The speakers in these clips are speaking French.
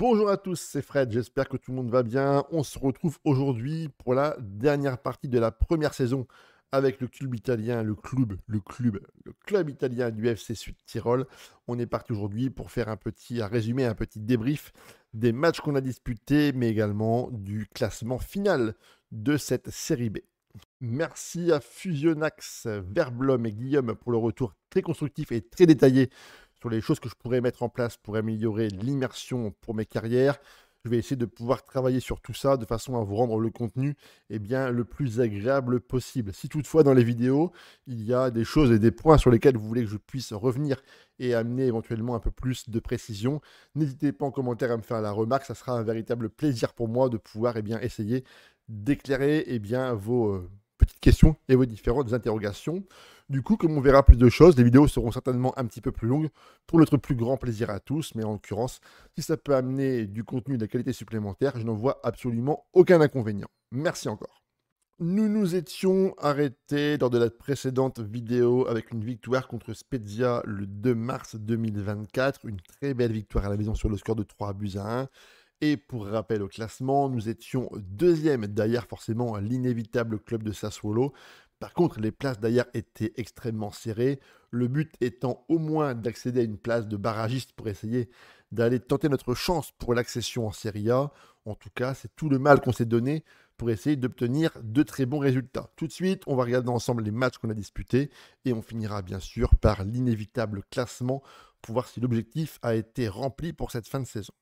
Bonjour à tous, c'est Fred, j'espère que tout le monde va bien. On se retrouve aujourd'hui pour la dernière partie de la première saison avec le club italien, le club italien du FC Sud Tyrol. On est parti aujourd'hui pour faire un résumé, un petit débrief des matchs qu'on a disputés, mais également du classement final de cette série B. Merci à Fusionax, Verblom et Guillaume pour le retour très constructif et très détaillé sur les choses que je pourrais mettre en place pour améliorer l'immersion pour mes carrières. Je vais essayer de pouvoir travailler sur tout ça de façon à vous rendre le contenu le plus agréable possible. Si toutefois dans les vidéos, il y a des choses et des points sur lesquels vous voulez que je puisse revenir et amener éventuellement un peu plus de précision, n'hésitez pas en commentaire à me faire la remarque. Ça sera un véritable plaisir pour moi de pouvoir essayer d'éclairer vos petites questions et vos différentes interrogations. Du coup, comme on verra plus de choses, les vidéos seront certainement un petit peu plus longues pour notre plus grand plaisir à tous. Mais en l'occurrence, si ça peut amener du contenu de qualité supplémentaire, je n'en vois absolument aucun inconvénient. Merci encore. Nous nous étions arrêtés lors de la précédente vidéo avec une victoire contre Spezia le 2 mars 2024. Une très belle victoire à la maison sur le score de 3-1. Et pour rappel au classement, nous étions deuxième derrière forcément l'inévitable club de Sassuolo. Par contre, les places derrière étaient extrêmement serrées. Le but étant au moins d'accéder à une place de barragiste pour essayer d'aller tenter notre chance pour l'accession en Serie A. En tout cas, c'est tout le mal qu'on s'est donné pour essayer d'obtenir de très bons résultats. Tout de suite, on va regarder ensemble les matchs qu'on a disputés et on finira bien sûr par l'inévitable classement pour voir si l'objectif a été rempli pour cette fin de saison.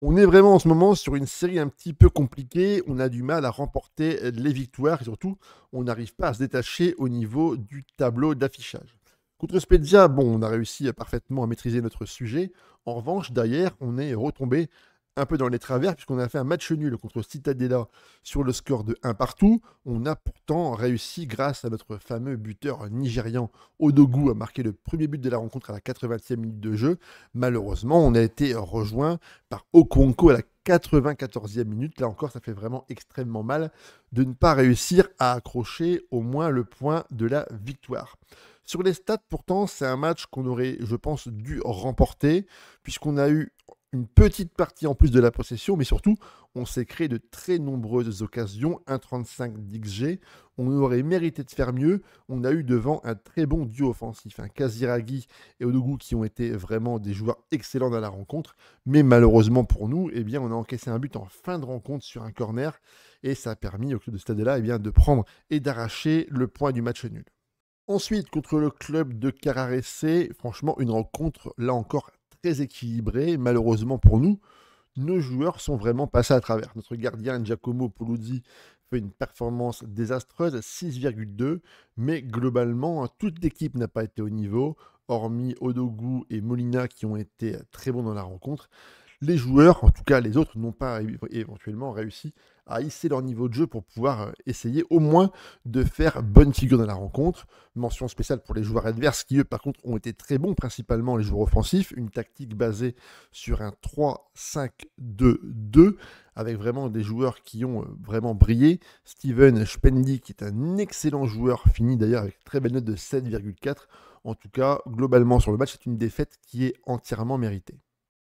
On est vraiment en ce moment sur une série un petit peu compliquée. On a du mal à remporter les victoires et surtout, on n'arrive pas à se détacher au niveau du tableau d'affichage. Contre Spezia, bon, on a réussi parfaitement à maîtriser notre sujet. En revanche, derrière, on est retombé un peu dans les travers puisqu'on a fait un match nul contre Cittadella sur le score de 1 partout. On a pourtant réussi, grâce à notre fameux buteur nigérian Odogu, à marquer le premier but de la rencontre à la 80e minute de jeu. Malheureusement, on a été rejoint par Okonkwo à la 94e minute. Là encore, ça fait vraiment extrêmement mal de ne pas réussir à accrocher au moins le point de la victoire. Sur les stats, pourtant, c'est un match qu'on aurait, je pense, dû remporter, puisqu'on a eu une petite partie en plus de la possession, mais surtout, on s'est créé de très nombreuses occasions, 1,35 d'XG. On aurait mérité de faire mieux. On a eu devant un très bon duo offensif, Kaziragi et Odogu, qui ont été vraiment des joueurs excellents dans la rencontre. Mais malheureusement pour nous, on a encaissé un but en fin de rencontre sur un corner, et ça a permis au club de Stadella de prendre et d'arracher le point du match nul. Ensuite, contre le club de Carrarese, franchement, une rencontre, là encore, très équilibrée. Malheureusement pour nous, nos joueurs sont vraiment passés à travers. Notre gardien, Giacomo Poluzzi, fait une performance désastreuse, 6,2. Mais globalement, toute l'équipe n'a pas été au niveau, hormis Odogu et Molina qui ont été très bons dans la rencontre. Les joueurs, en tout cas les autres, n'ont pas éventuellement réussi à hisser leur niveau de jeu pour pouvoir essayer au moins de faire bonne figure dans la rencontre. Mention spéciale pour les joueurs adverses qui, eux, par contre, ont été très bons, principalement les joueurs offensifs. Une tactique basée sur un 3-5-2-2 avec vraiment des joueurs qui ont vraiment brillé. Steven Spendi, qui est un excellent joueur, finit d'ailleurs avec une très belle note de 7,4. En tout cas, globalement sur le match, c'est une défaite qui est entièrement méritée.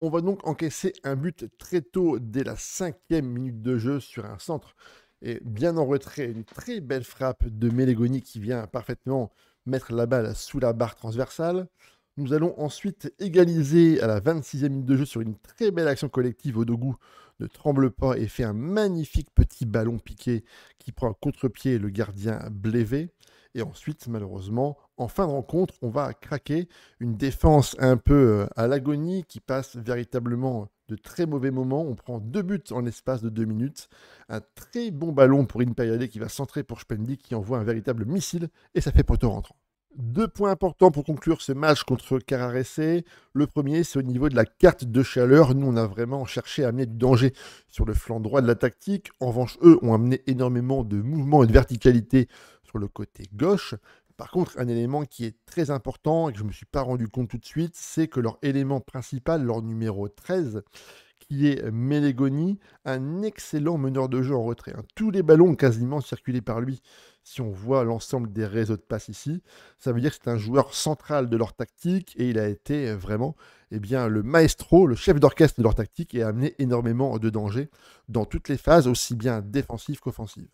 On va donc encaisser un but très tôt dès la 5e minute de jeu sur un centre et bien en retrait. Une très belle frappe de Melegoni qui vient parfaitement mettre la balle sous la barre transversale. Nous allons ensuite égaliser à la 26e minute de jeu sur une très belle action collective. Odogu ne tremble pas et fait un magnifique petit ballon piqué qui prend un contre-pied le gardien Blévé. Et ensuite, malheureusement, en fin de rencontre, on va craquer. Une défense un peu à l'agonie qui passe véritablement de très mauvais moments. On prend 2 buts en l'espace de 2 minutes. Un très bon ballon pour Imperiale qui va centrer pour Spendi qui envoie un véritable missile et ça fait poteau rentrant. 2 points importants pour conclure ce match contre Carrarese. Le premier, c'est au niveau de la carte de chaleur. Nous, on a vraiment cherché à amener du danger sur le flanc droit de la tactique. En revanche, eux ont amené énormément de mouvement et de verticalité sur le côté gauche. Par contre, un élément qui est très important et que je ne me suis pas rendu compte tout de suite, c'est que leur élément principal, leur numéro 13, qui est Melegoni, un excellent meneur de jeu en retrait, hein. Tous les ballons ont quasiment circulé par lui. Si on voit l'ensemble des réseaux de passes ici, ça veut dire que c'est un joueur central de leur tactique et il a été vraiment le maestro, le chef d'orchestre de leur tactique et a amené énormément de dangers dans toutes les phases, aussi bien défensives qu'offensives.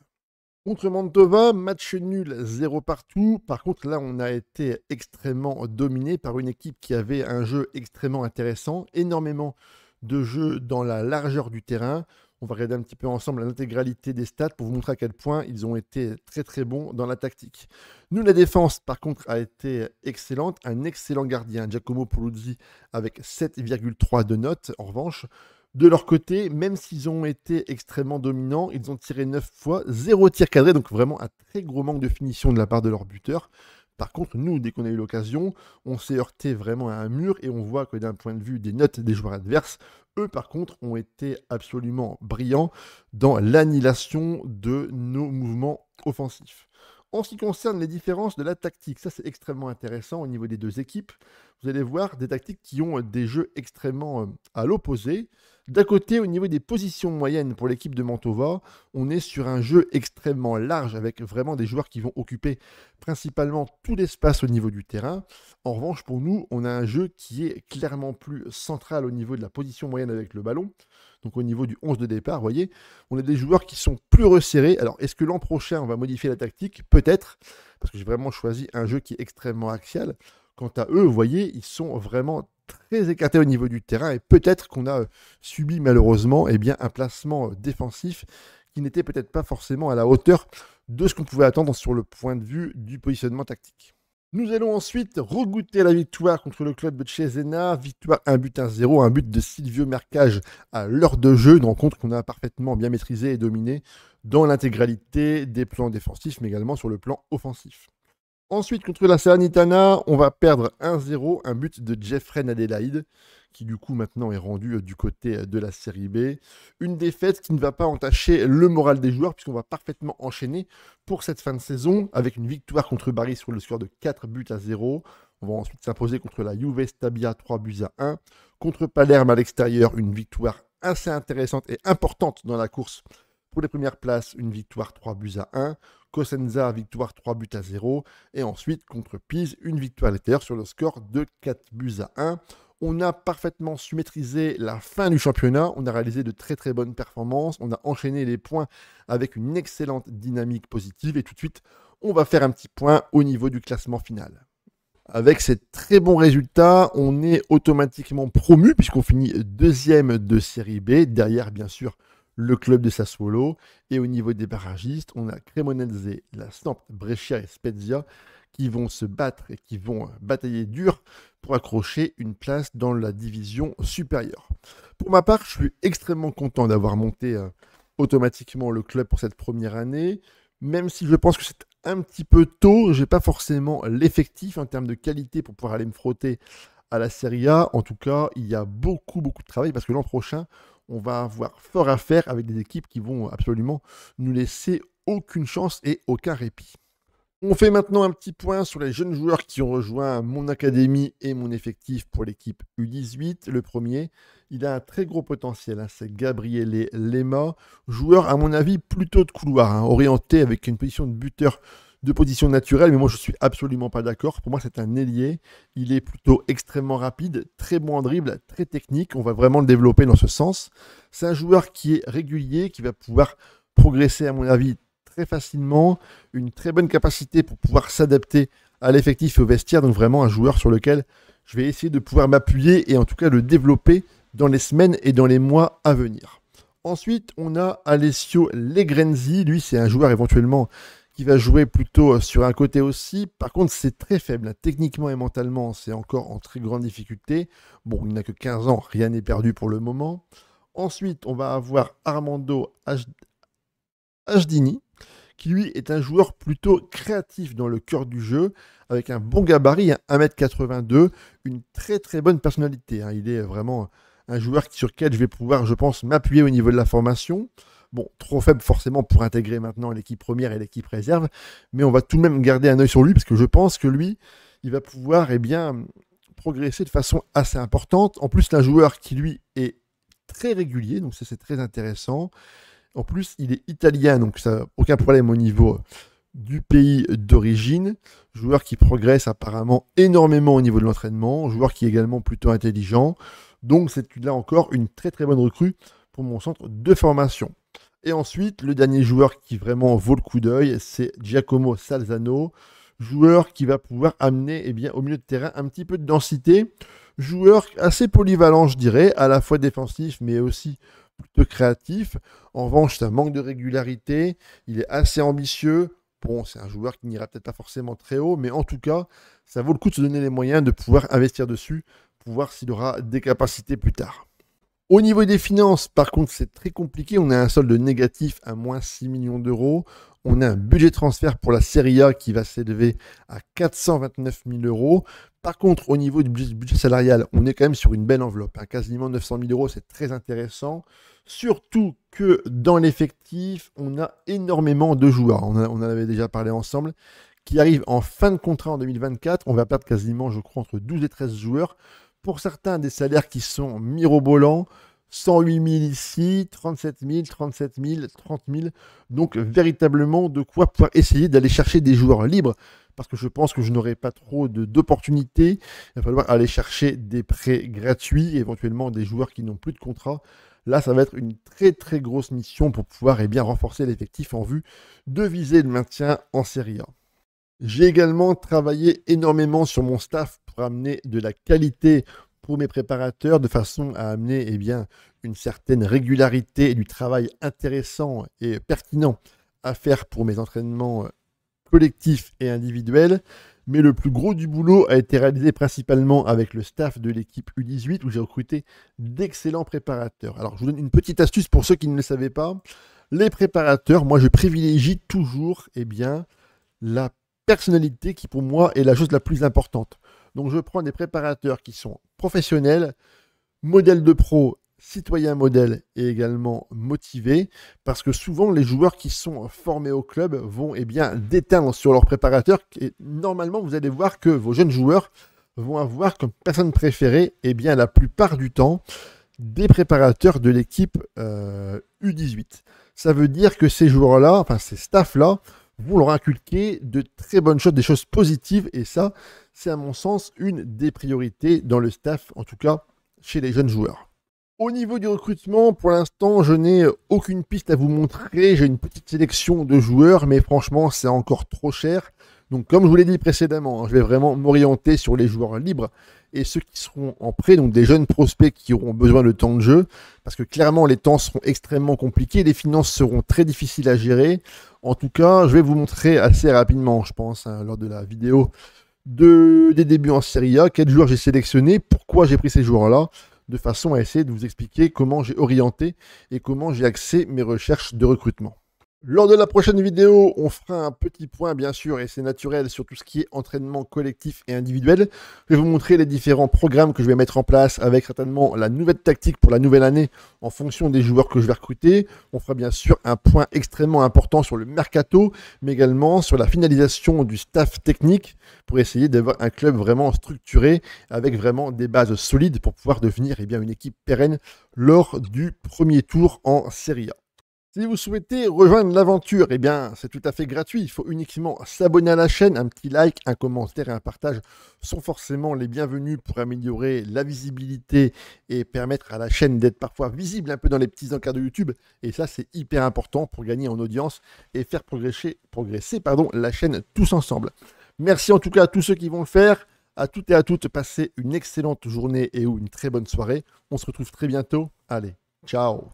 Contre Mantova, match nul, 0 partout. Par contre, là, on a été extrêmement dominé par une équipe qui avait un jeu extrêmement intéressant, énormément de jeux dans la largeur du terrain. On va regarder un petit peu ensemble l'intégralité des stats pour vous montrer à quel point ils ont été très très bons dans la tactique. Nous, la défense, par contre, a été excellente. Un excellent gardien, Giacomo Poluzzi, avec 7,3 de notes. En revanche, de leur côté, même s'ils ont été extrêmement dominants, ils ont tiré 9 fois, 0 tir cadré, donc vraiment un très gros manque de finition de la part de leur buteur. Par contre, nous, dès qu'on a eu l'occasion, on s'est heurté vraiment à un mur et on voit que d'un point de vue des notes des joueurs adverses, eux, par contre, ont été absolument brillants dans l'annihilation de nos mouvements offensifs. En ce qui concerne les différences de la tactique, ça c'est extrêmement intéressant au niveau des deux équipes. Vous allez voir des tactiques qui ont des jeux extrêmement à l'opposé. D'un côté, au niveau des positions moyennes pour l'équipe de Mantova, on est sur un jeu extrêmement large avec vraiment des joueurs qui vont occuper principalement tout l'espace au niveau du terrain. En revanche, pour nous, on a un jeu qui est clairement plus central au niveau de la position moyenne avec le ballon. Donc au niveau du 11 de départ, vous voyez, on a des joueurs qui sont plus resserrés. Alors, est-ce que l'an prochain, on va modifier la tactique? Peut-être, parce que j'ai vraiment choisi un jeu qui est extrêmement axial. Quant à eux, vous voyez, ils sont vraiment très écartés au niveau du terrain et peut-être qu'on a subi malheureusement un placement défensif qui n'était peut-être pas forcément à la hauteur de ce qu'on pouvait attendre sur le point de vue du positionnement tactique. Nous allons ensuite regoûter la victoire contre le club de Cesena. Victoire 1-0, un but de Silvio Mercage à l'heure de jeu. Une rencontre qu'on a parfaitement bien maîtrisée et dominée dans l'intégralité des plans défensifs, mais également sur le plan offensif. Ensuite, contre la Salernitana, on va perdre 1-0, un but de Jeffrey Adelaide, qui du coup maintenant est rendu du côté de la série B. Une défaite qui ne va pas entacher le moral des joueurs, puisqu'on va parfaitement enchaîner pour cette fin de saison, avec une victoire contre Bari sur le score de 4-0. On va ensuite s'imposer contre la Juve Stabia 3-1. Contre Palerme à l'extérieur, une victoire assez intéressante et importante dans la course. Pour les premières places, une victoire 3-1. Cosenza, victoire 3-0. Et ensuite, contre Pise, une victoire à l'extérieur sur le score de 4-1. On a parfaitement su maîtriser la fin du championnat. On a réalisé de très très bonnes performances. On a enchaîné les points avec une excellente dynamique positive. Et tout de suite, on va faire un petit point au niveau du classement final. Avec ces très bons résultats, on est automatiquement promu puisqu'on finit deuxième de série B. Derrière, bien sûr, le club de Sassuolo. Et au niveau des barragistes, on a Cremonese, la Samp, Brescia et Spezia qui vont se battre et qui vont batailler dur pour accrocher une place dans la division supérieure. Pour ma part, je suis extrêmement content d'avoir monté automatiquement le club pour cette première année, même si je pense que c'est un petit peu tôt. Je n'ai pas forcément l'effectif en termes de qualité pour pouvoir aller me frotter à la Serie A. En tout cas, il y a beaucoup de travail parce que l'an prochain, on va avoir fort à faire avec des équipes qui vont absolument nous laisser aucune chance et aucun répit. On fait maintenant un petit point sur les jeunes joueurs qui ont rejoint mon académie et mon effectif pour l'équipe U18. Le premier, il a un très gros potentiel, hein, c'est Gabriele Lema, joueur à mon avis plutôt de couloir, hein, orienté avec une position de buteur de position naturelle, mais moi je suis absolument pas d'accord. Pour moi c'est un ailier, il est plutôt extrêmement rapide, très bon en dribble, très technique, on va vraiment le développer dans ce sens. C'est un joueur qui est régulier, qui va pouvoir progresser à mon avis très facilement, une très bonne capacité pour pouvoir s'adapter à l'effectif et au vestiaire, donc vraiment un joueur sur lequel je vais essayer de pouvoir m'appuyer et en tout cas le développer dans les semaines et dans les mois à venir. Ensuite, on a Alessio Legrenzi, lui c'est un joueur éventuellement qui va jouer plutôt sur un côté aussi. Par contre, c'est très faible, hein. Techniquement et mentalement, c'est encore en très grande difficulté. Bon, il n'a que 15 ans, rien n'est perdu pour le moment. Ensuite, on va avoir Armando Ashdini, qui lui est un joueur plutôt créatif dans le cœur du jeu, avec un bon gabarit, 1m82, une très très bonne personnalité, hein. Il est vraiment un joueur sur lequel je vais pouvoir, je pense, m'appuyer au niveau de la formation. Bon, trop faible forcément pour intégrer maintenant l'équipe première et l'équipe réserve, mais on va tout de même garder un œil sur lui, parce que je pense que lui, il va pouvoir progresser de façon assez importante. En plus, c'est un joueur qui, lui, est très régulier, donc ça c'est très intéressant. En plus, il est italien, donc ça n'a aucun problème au niveau du pays d'origine. Joueur qui progresse apparemment énormément au niveau de l'entraînement. Joueur qui est également plutôt intelligent. Donc c'est là encore une très très bonne recrue pour mon centre de formation. Et ensuite, le dernier joueur qui vraiment vaut le coup d'œil, c'est Giacomo Salzano. Joueur qui va pouvoir amener au milieu de terrain un petit peu de densité. Joueur assez polyvalent, je dirais, à la fois défensif, mais aussi plutôt créatif. En revanche, ça manque de régularité. Il est assez ambitieux. Bon, c'est un joueur qui n'ira peut-être pas forcément très haut, mais en tout cas, ça vaut le coup de se donner les moyens de pouvoir investir dessus, pour voir s'il aura des capacités plus tard. Au niveau des finances, par contre, c'est très compliqué. On a un solde négatif à moins 6 millions d'euros. On a un budget transfert pour la Serie A qui va s'élever à 429 000 euros. Par contre, au niveau du budget salarial, on est quand même sur une belle enveloppe. Quasiment 900 000 euros, c'est très intéressant. Surtout que dans l'effectif, on a énormément de joueurs. On en avait déjà parlé ensemble, qui arrivent en fin de contrat en 2024. On va perdre quasiment, je crois, entre 12 et 13 joueurs. Pour certains, des salaires qui sont mirobolants. 108 000 ici, 37 000, 37 000, 30 000. Donc, véritablement, de quoi pouvoir essayer d'aller chercher des joueurs libres. Parce que je pense que je n'aurai pas trop d'opportunités. Il va falloir aller chercher des prêts gratuits, éventuellement des joueurs qui n'ont plus de contrat. Là, ça va être une très très grosse mission pour pouvoir renforcer l'effectif en vue de viser le maintien en Serie A. J'ai également travaillé énormément sur mon staff pour amener de la qualité pour mes préparateurs, de façon à amener une certaine régularité et du travail intéressant et pertinent à faire pour mes entraînements collectifs et individuels. Mais le plus gros du boulot a été réalisé principalement avec le staff de l'équipe U18 où j'ai recruté d'excellents préparateurs. Alors, je vous donne une petite astuce pour ceux qui ne le savaient pas. Les préparateurs, moi, je privilégie toujours la personnalité qui, pour moi, est la chose la plus importante. Donc, je prends des préparateurs qui sont professionnels, modèles de pro, citoyens modèles et également motivés, parce que souvent les joueurs qui sont formés au club vont déteindre sur leur préparateur, et normalement vous allez voir que vos jeunes joueurs vont avoir comme personne préférée la plupart du temps des préparateurs de l'équipe U18. Ça veut dire que ces joueurs-là, enfin ces staffs-là, vont leur inculquer de très bonnes choses, des choses positives, et ça, c'est à mon sens une des priorités dans le staff, en tout cas chez les jeunes joueurs. Au niveau du recrutement, pour l'instant, je n'ai aucune piste à vous montrer. J'ai une petite sélection de joueurs, mais franchement, c'est encore trop cher. Donc, comme je vous l'ai dit précédemment, je vais vraiment m'orienter sur les joueurs libres et ceux qui seront en prêt, donc des jeunes prospects qui auront besoin de temps de jeu, parce que clairement, les temps seront extrêmement compliqués, les finances seront très difficiles à gérer. En tout cas, je vais vous montrer assez rapidement, je pense, lors de la vidéo des débuts en Serie A, quels joueurs j'ai sélectionnés, pourquoi j'ai pris ces joueurs-là, de façon à essayer de vous expliquer comment j'ai orienté et comment j'ai axé mes recherches de recrutement. Lors de la prochaine vidéo, on fera un petit point, bien sûr, et c'est naturel, sur tout ce qui est entraînement collectif et individuel. Je vais vous montrer les différents programmes que je vais mettre en place avec certainement la nouvelle tactique pour la nouvelle année en fonction des joueurs que je vais recruter. On fera bien sûr un point extrêmement important sur le mercato, mais également sur la finalisation du staff technique pour essayer d'avoir un club vraiment structuré avec vraiment des bases solides pour pouvoir devenir une équipe pérenne lors du premier tour en Serie A. Si vous souhaitez rejoindre l'aventure, c'est tout à fait gratuit. Il faut uniquement s'abonner à la chaîne. Un petit like, un commentaire et un partage sont forcément les bienvenus pour améliorer la visibilité et permettre à la chaîne d'être parfois visible un peu dans les petits encarts de YouTube. Et ça, c'est hyper important pour gagner en audience et faire progresser la chaîne tous ensemble. Merci en tout cas à tous ceux qui vont le faire. À toutes et à toutes, passez une excellente journée et ou une très bonne soirée. On se retrouve très bientôt. Allez, ciao!